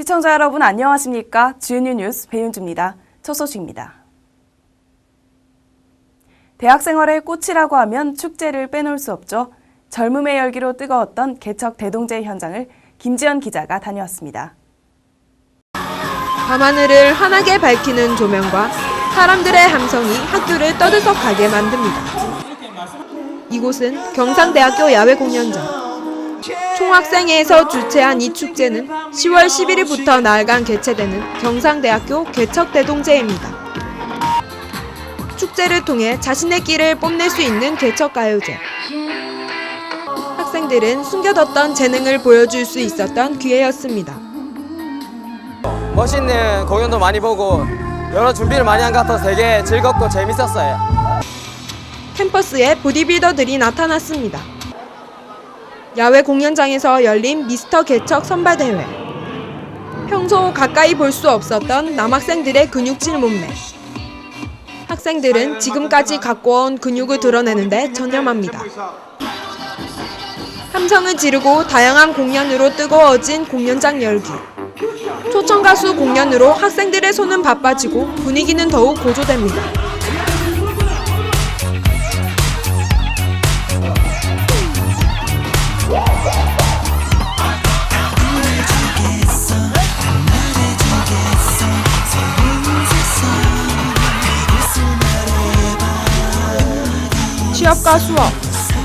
시청자 여러분 안녕하십니까? GNU 뉴스 배윤주입니다. 첫 소식입니다. 대학 생활의 꽃이라고 하면 축제를 빼놓을 수 없죠. 젊음의 열기로 뜨거웠던 개척 대동제 현장을 김지연 기자가 다녀왔습니다. 밤하늘을 환하게 밝히는 조명과 사람들의 함성이 학교를 떠들썩하게 만듭니다. 이곳은 경상대학교 야외 공연장. 총학생회에서 주최한 이 축제는 10월 11일부터 나흘간 개최되는 경상대학교 개척대동제입니다. 축제를 통해 자신의 길을 뽐낼 수 있는 개척가요제. 학생들은 숨겨뒀던 재능을 보여줄 수 있었던 기회였습니다. 멋있는 공연도 많이 보고 여러 준비를 많이 한 것 같아서 되게 즐겁고 재밌었어요. 캠퍼스에 보디빌더들이 나타났습니다. 야외 공연장에서 열린 미스터 개척 선발대회. 평소 가까이 볼 수 없었던 남학생들의 근육질 몸매. 학생들은 지금까지 갖고 온 근육을 드러내는데 전념합니다. 함성을 지르고 다양한 공연으로 뜨거워진 공연장 열기. 초청 가수 공연으로 학생들의 손은 바빠지고 분위기는 더욱 고조됩니다. 취업과 수업,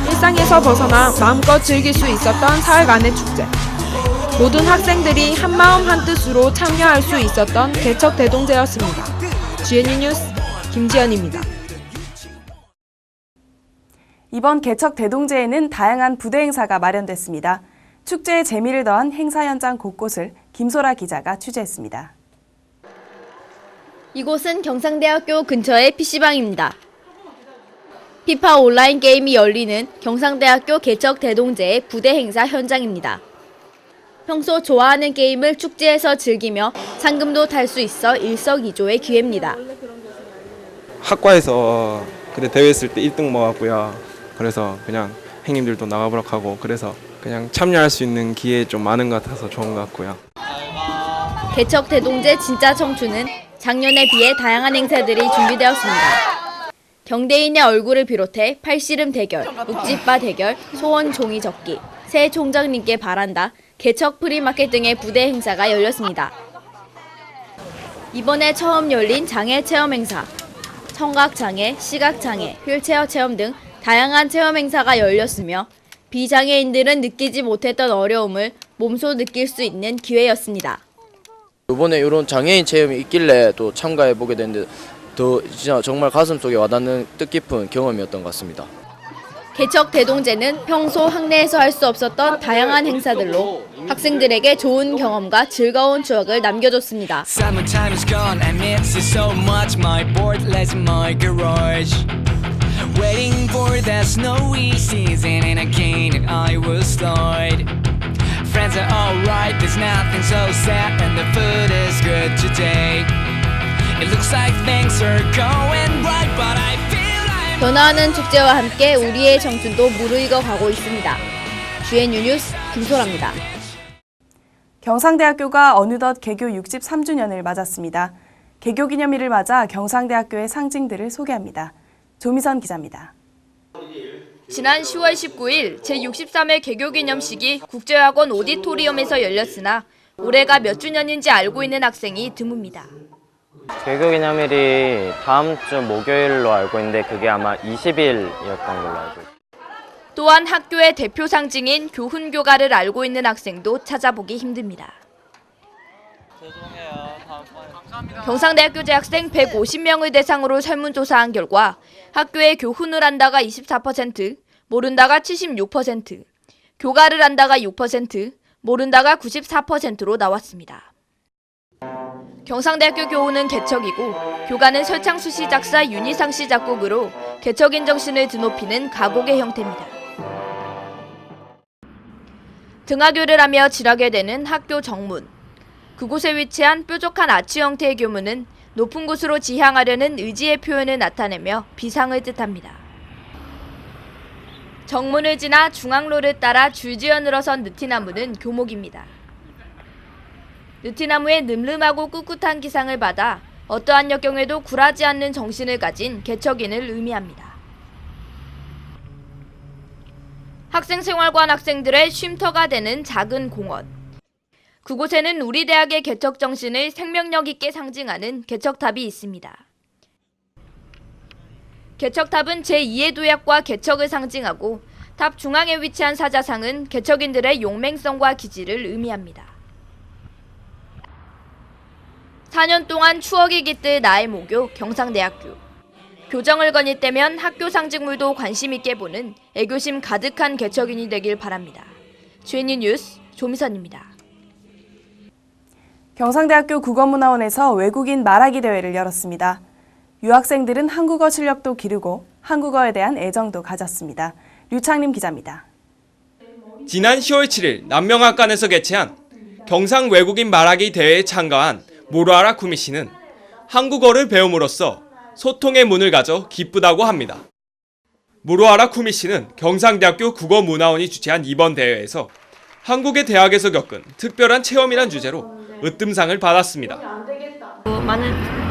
일상에서 벗어나 마음껏 즐길 수 있었던 사흘간의 축제. 모든 학생들이 한마음 한뜻으로 참여할 수 있었던 개척 대동제였습니다. GNU 뉴스 김지연입니다. 이번 개척 대동제에는 다양한 부대 행사가 마련됐습니다. 축제에 재미를 더한 행사 현장 곳곳을 김소라 기자가 취재했습니다. 이곳은 경상대학교 근처의 PC방입니다. 피파 온라인 게임이 열리는 경상대학교 개척 대동제의 부대 행사 현장입니다. 평소 좋아하는 게임을 축제에서 즐기며 상금도 탈 수 있어 일석이조의 기회입니다. 학과에서 그때 대회 했을 때 1등 먹었고요. 그래서 그냥 형님들도 나가보라고 하고 그래서 그냥 참여할 수 있는 기회 좀 많은 것 같아서 좋은 것 같고요. 개척 대동제 진짜 청춘은 작년에 비해 다양한 행사들이 준비되었습니다. 경대인의 얼굴을 비롯해 팔씨름 대결, 묵집바 대결, 소원 종이 접기, 새 총장님께 바란다, 개척 프리마켓 등의 부대 행사가 열렸습니다. 이번에 처음 열린 장애 체험 행사, 청각장애, 시각장애, 휠체어 체험 등 다양한 체험 행사가 열렸으며 비장애인들은 느끼지 못했던 어려움을 몸소 느낄 수 있는 기회였습니다. 이번에 이런 장애인 체험이 있길래 또 참가해보게 됐는데 더 진짜 정말 가슴속에 와닿는 뜻깊은 경험이었던 것 같습니다. 개척 대동제는 평소 학내에서 할 수 없었던 다양한 행사들로 학생들에게 좋은 경험과 즐거운 추억을 남겨줬습니다. 변화하는 축제와 함께 우리의 청춘도 무르익어 가고 있습니다. GNU 뉴스 김소라입니다. 경상대학교가 어느덧 개교 63주년을 맞았습니다. 개교 기념일을 맞아 경상대학교의 상징들을 소개합니다. 조미선 기자입니다. 지난 10월 19일 제63회 개교기념식이 국제학원 오디토리움에서 열렸으나 올해가 몇 주년인지 알고 있는 학생이 드뭅니다. 개교 기념일이 다음 주 목요일로 알고 있는데 그게 아마 20일이었던 걸로 알고 있어요. 또한 학교의 대표 상징인 교훈교가를 알고 있는 학생도 찾아보기 힘듭니다. 경상대학교 재학생 150명을 대상으로 설문조사한 결과 학교에 교훈을 안다가 24%, 모른다가 76%, 교가를 안다가 6%, 모른다가 94%로 나왔습니다. 경상대학교 교훈은 개척이고 교가는 설창수 씨 작사 윤희상 씨 작곡으로 개척인 정신을 드높이는 가곡의 형태입니다. 등하교를 하며 지나게 되는 학교 정문. 그곳에 위치한 뾰족한 아치 형태의 교문은 높은 곳으로 지향하려는 의지의 표현을 나타내며 비상을 뜻합니다. 정문을 지나 중앙로를 따라 줄지어 늘어선 느티나무는 교목입니다. 느티나무의 늠름하고 꿋꿋한 기상을 받아 어떠한 역경에도 굴하지 않는 정신을 가진 개척인을 의미합니다. 학생생활관 학생들의 쉼터가 되는 작은 공원. 그곳에는 우리 대학의 개척 정신을 생명력 있게 상징하는 개척탑이 있습니다. 개척탑은 제2의 도약과 개척을 상징하고 탑 중앙에 위치한 사자상은 개척인들의 용맹성과 기질을 의미합니다. 4년 동안 추억이 깃들 나의 모교 경상대학교. 교정을 건의때면 학교 상징물도 관심 있게 보는 애교심 가득한 개척인이 되길 바랍니다. GNU 뉴스 조미선입니다. 경상대학교 국어문화원에서 외국인 말하기 대회를 열었습니다. 유학생들은 한국어 실력도 기르고 한국어에 대한 애정도 가졌습니다. 류창림 기자입니다. 지난 10월 7일 남명학관에서 개최한 경상 외국인 말하기 대회에 참가한 모루아라 쿠미 씨는 한국어를 배움으로써 소통의 문을 가져 기쁘다고 합니다. 모루아라 쿠미 씨는 경상대학교 국어문화원이 주최한 이번 대회에서 한국의 대학에서 겪은 특별한 체험이란 주제로 으뜸상을 받았습니다.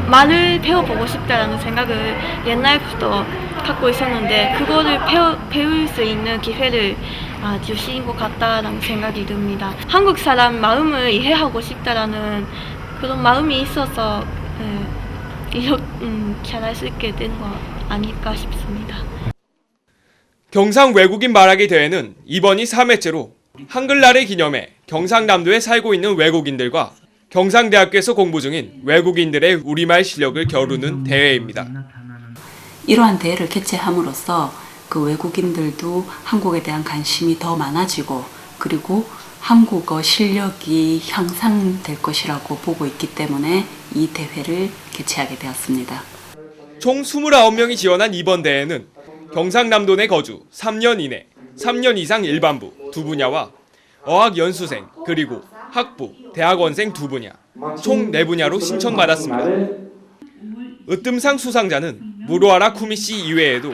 말을 배워보고 싶다라는 생각을 옛날부터 갖고 있었는데 그거를 배울 수 있는 기회를 주신 것 같다라는 생각이 듭니다. 한국 사람 마음을 이해하고 싶다라는 그런 마음이 있어서 잘할 수 있게 된 거 아닐까 싶습니다. 경상 외국인 말하기 대회는 이번이 3회째로 한글날을 기념해 경상남도에 살고 있는 외국인들과 경상대학교에서 공부 중인 외국인들의 우리말 실력을 겨루는 대회입니다. 이러한 대회를 개최함으로써 그 외국인들도 한국에 대한 관심이 더 많아지고 그리고 한국어 실력이 향상될 것이라고 보고 있기 때문에 이 대회를 개최하게 되었습니다. 총 29명이 지원한 이번 대회는 경상남도 내 거주 3년 이내, 3년 이상 일반부 2분야와 어학연수생 그리고 학부, 대학원생 2분야, 총 4분야로 신청받았습니다. 으뜸상 수상자는 무로아라 쿠미 씨 이외에도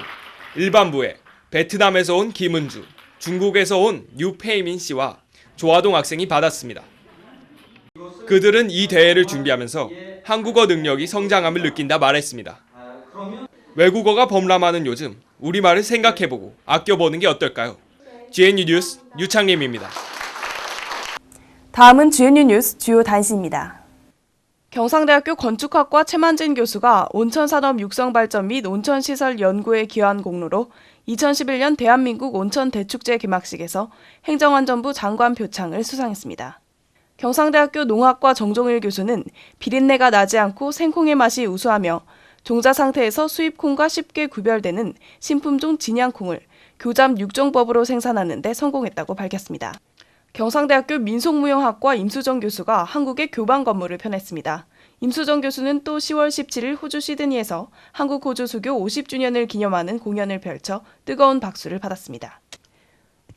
일반부에 베트남에서 온 김은주, 중국에서 온 유페이민 씨와 조아동 학생이 받았습니다. 그들은 이 대회를 준비하면서 한국어 능력이 성장함을 느낀다 말했습니다. 외국어가 범람하는 요즘 우리말을 생각해보고 아껴보는 게 어떨까요? GNU 뉴스 유창림입니다. 다음은 GNU 뉴스 주요 단신입니다. 경상대학교 건축학과 최만진 교수가 온천산업 육성 발전 및 온천시설 연구에 기여한 공로로 2011년 대한민국 온천대축제 개막식에서 행정안전부 장관 표창을 수상했습니다. 경상대학교 농학과 정종일 교수는 비린내가 나지 않고 생콩의 맛이 우수하며 종자 상태에서 수입콩과 쉽게 구별되는 신품종 진양콩을 교잡 6종법으로 생산하는 데 성공했다고 밝혔습니다. 경상대학교 민속무용학과 임수정 교수가 한국의 교방 건물을 펴냈습니다. 임수정 교수는 또 10월 17일 호주 시드니에서 한국 호주 수교 50주년을 기념하는 공연을 펼쳐 뜨거운 박수를 받았습니다.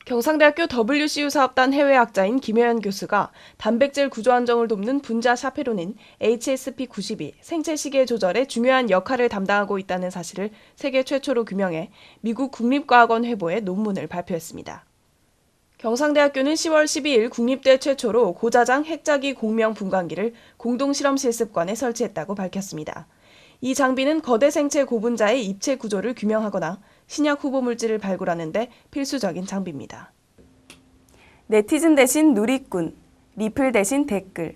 경상대학교 WCU 사업단 해외학자인 김혜연 교수가 단백질 구조 안정을 돕는 분자 샤페론인 HSP92 생체시계 조절에 중요한 역할을 담당하고 있다는 사실을 세계 최초로 규명해 미국 국립과학원 회보에 논문을 발표했습니다. 경상대학교는 10월 12일 국립대 최초로 고자장 핵자기 공명 분광기를 공동실험실습관에 설치했다고 밝혔습니다. 이 장비는 거대 생체 고분자의 입체 구조를 규명하거나 신약 후보 물질을 발굴하는 데 필수적인 장비입니다. 네티즌 대신 누리꾼, 리플 대신 댓글.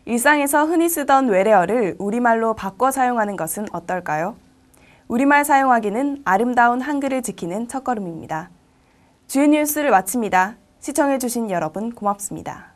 일상에서 흔히 쓰던 외래어를 우리말로 바꿔 사용하는 것은 어떨까요? 우리말 사용하기는 아름다운 한글을 지키는 첫걸음입니다. GNU 뉴스를 마칩니다. 시청해주신 여러분 고맙습니다.